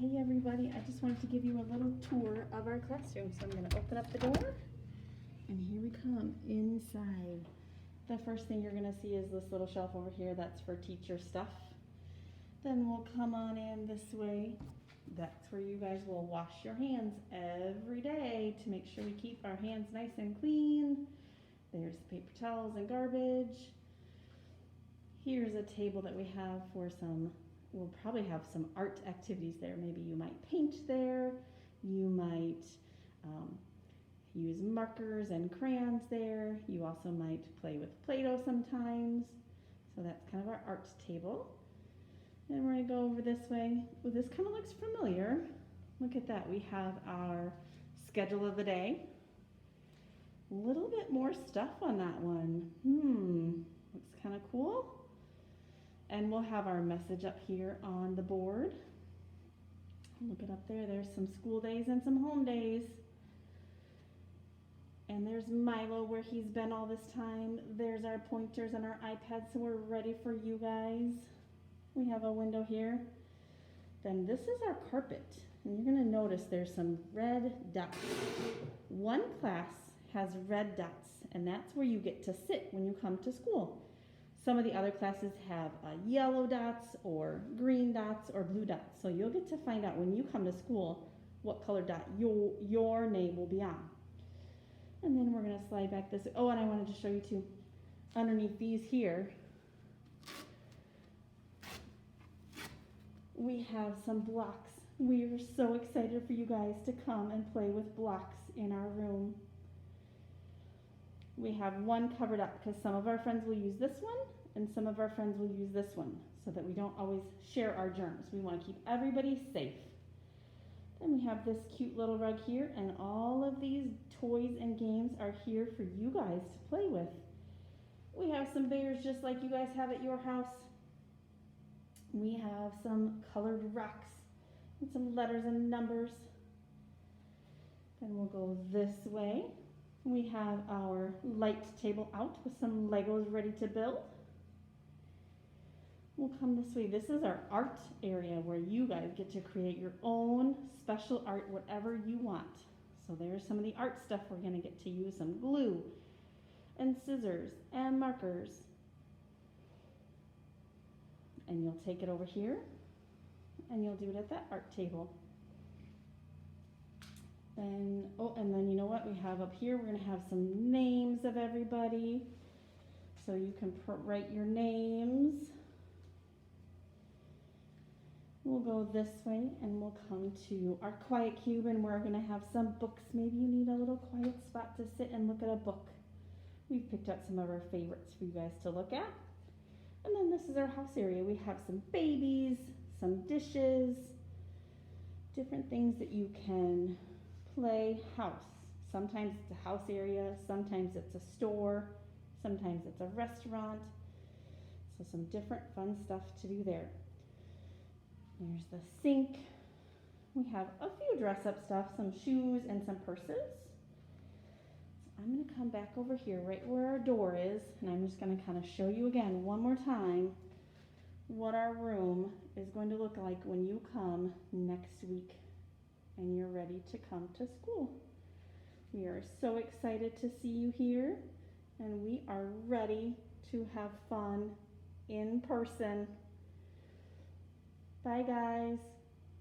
Hey everybody, I just wanted to give you a little tour of our classroom. So I'm going to open up the door and here we come inside. The first thing you're going to see is this little shelf over here. That's for teacher stuff. Then we'll come on in this way. That's where you guys will wash your hands every day to make sure we keep our hands nice and clean. There's the paper towels and garbage. Here's a table that we have for we'll probably have some art activities there. Maybe you might paint there. You might use markers and crayons there. You also might play with Play-Doh sometimes. So that's kind of our art table. And we're gonna go over this way. Well, this kind of looks familiar. Look at that. We have our schedule of the day. A little bit more stuff on that one. Looks kind of cool. And we'll have our message up here on the board. Look it up there. There's some school days and some home days. And there's Milo where he's been all this time. There's our pointers and our iPads, so we're ready for you guys. We have a window here. Then this is our carpet. And you're gonna notice there's some red dots. One class has red dots, and that's where you get to sit when you come to school. Some of the other classes have yellow dots or green dots or blue dots. So you'll get to find out when you come to school what color dot your name will be on. And then we're gonna slide back this. Oh, and I wanted to show you too, underneath these here, we have some blocks. We are so excited for you guys to come and play with blocks in our room. We have one covered up because some of our friends will use this one and some of our friends will use this one so that we don't always share our germs. We want to keep everybody safe. Then we have this cute little rug here, and all of these toys and games are here for you guys to play with. We have some bears just like you guys have at your house. We have some colored rocks and some letters and numbers. Then we'll go this way. We have our light table out with some Legos ready to build. We'll come this way. This is our art area where you guys get to create your own special art, whatever you want. So there's some of the art stuff we're gonna get to use, some glue and scissors and markers. And you'll take it over here and you'll do it at that art table. And then you know what we have up here? We're gonna have some names of everybody. So you can write your names. We'll go this way and we'll come to our quiet cube and we're gonna have some books. Maybe you need a little quiet spot to sit and look at a book. We've picked out some of our favorites for you guys to look at. And then this is our house area. We have some babies, some dishes, different things that you can play house. Sometimes it's a house area, sometimes it's a store, sometimes it's a restaurant. So some different fun stuff to do there. There's the sink. We have a few dress-up stuff, some shoes and some purses. So I'm gonna come back over here right where our door is, and I'm just gonna kind of show you again one more time what our room is going to look like when you come next week and you're ready to come to school. We are so excited to see you here, and we are ready to have fun in person. Bye guys.